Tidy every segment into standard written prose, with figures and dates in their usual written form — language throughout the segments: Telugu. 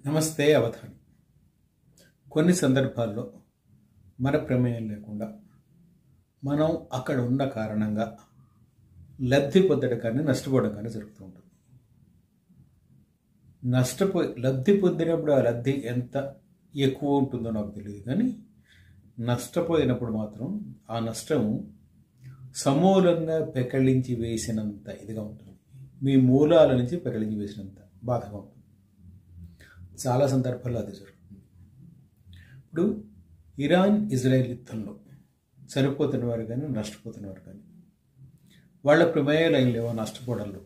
నమస్తే అవధాని. కొన్ని సందర్భాల్లో మన ప్రమేయం లేకుండా మనం అక్కడ ఉన్న కారణంగా లబ్ధి పొందడం కానీ నష్టపోవడం కానీ జరుగుతూ ఉంటుంది. లబ్ధి పొందినప్పుడు ఆ లబ్ధి ఎంత ఎక్కువ ఉంటుందో నాకు తెలియదు, కానీ నష్టపోయినప్పుడు మాత్రం ఆ నష్టం సమూలంగా పెకళించి వేసినంత ఇదిగా ఉంటుంది. మీ మూలాల నుంచి పెకళించి వేసినంత బాధగా ఉంటుంది. చాలా సందర్భాల్లో అది జరుగుతుంది. ఇప్పుడు ఇరాన్ ఇజ్రాయెల్ యుద్ధంలో చనిపోతున్న వారు కానీ నష్టపోతున్నవారు కానీ వాళ్ళ ప్రమేయాలు ఏం లేవో, నష్టపోవడంలో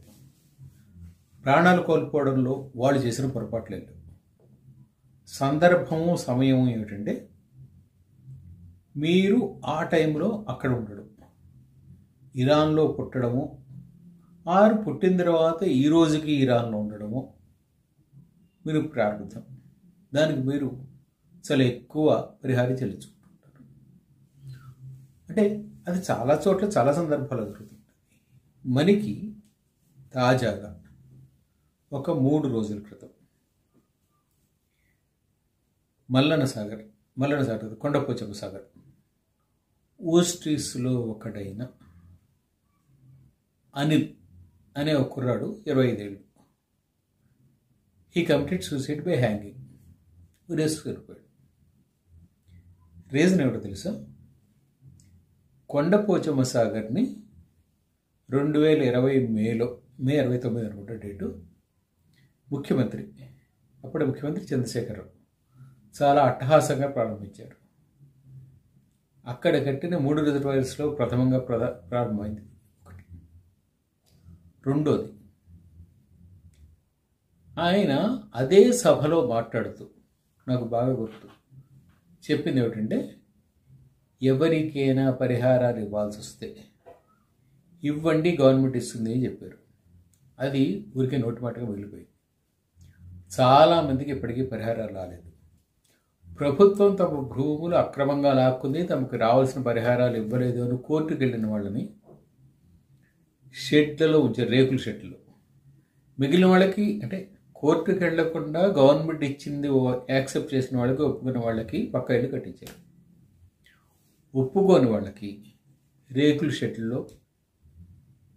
ప్రాణాలు కోల్పోవడంలో వాళ్ళు చేసిన పొరపాట్లు లేవు. సందర్భము సమయము ఏమిటంటే మీరు ఆ టైంలో అక్కడ ఉండడం, ఇరాన్లో పుట్టడము, ఆరు పుట్టిన తర్వాత ఈ రోజుకి ఇరాన్లో ఉండడము మీరు ప్రారంభిద్దాం. దానికి మీరు చాలా ఎక్కువ పరిహారం చెల్లించుకుంటుంటారు. అంటే అది చాలా చోట్ల చాలా సందర్భాలు జరుగుతుంది. మనకి తాజాగా ఒక 3 రోజుల క్రితం మల్లన సాగర్ కొండపోచమ్మ సాగర్ ఓస్ట్రీస్లో ఒకడైన అనిల్ అనే ఒక కుర్రాడు 25 ఏళ్ళు. He committed suicide by hanging. ఉరేసుకుపోయాడు. రీజన్ ఏమిటో తెలుసా? కొండపోచమ్మ సాగర్ని 2020 మే 29 అనుకుంటా డేటు, అప్పుడే ముఖ్యమంత్రి చంద్రశేఖరరావు చాలా అట్టహాసంగా ప్రారంభించారు. అక్కడ కట్టిన 3 రిజర్వాయర్స్లో ప్రథమంగా ప్రారంభమైంది ఒకటి. రెండోది, ఆయన అదే సభలో మాట్లాడుతూ నాకు బాగా గుర్తు చెప్పింది ఏమిటంటే, ఎవరికైనా పరిహారాలు ఇవ్వాల్సి వస్తే ఇవ్వండి, గవర్నమెంట్ ఇస్తుంది అని చెప్పారు. అది ఊరికే నోటి మాటగా మిగిలిపోయింది. చాలామందికి ఇప్పటికీ పరిహారాలు రాలేదు. ప్రభుత్వం తమ భూములు అక్రమంగా లాక్కుంది, తమకు రావాల్సిన పరిహారాలు ఇవ్వలేదు అని కోర్టుకు వెళ్ళిన వాళ్ళని షెడ్లలో ఉంచారు, రేకుల షెడ్లలో. మిగిలిన వాళ్ళకి, అంటే కోర్టుకు వెళ్లకుండా గవర్నమెంట్ ఇచ్చింది యాక్సెప్ట్ చేసిన వాళ్ళకి, ఒప్పుకున్న వాళ్ళకి పక్కా ఇల్లు కట్టించారు. ఒప్పుకోని వాళ్ళకి రేకుల షెడ్లలో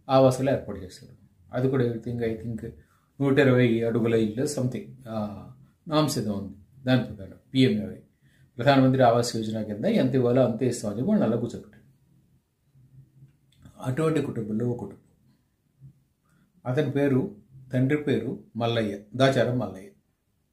ఆవాసాలు ఏర్పాటు చేశారు. అది కూడా ఐ థింక్ 120 అడుగుల ఇల్లు సంథింగ్ నామ్స్ ఏదో ఉంది. దాని ప్రకారం పిఎంఏ ప్రధానమంత్రి ఆవాస్ యోజన కింద ఎంత ఇవ్వాలో అంతే ఇస్తామని చెప్పి వాళ్ళు అలా కూర్చోబెట్టారు. అటువంటి కుటుంబంలో ఒక కుటుంబం, అతని పేరు, తండ్రి పేరు మల్లయ్య, దాచారం మల్లయ్య.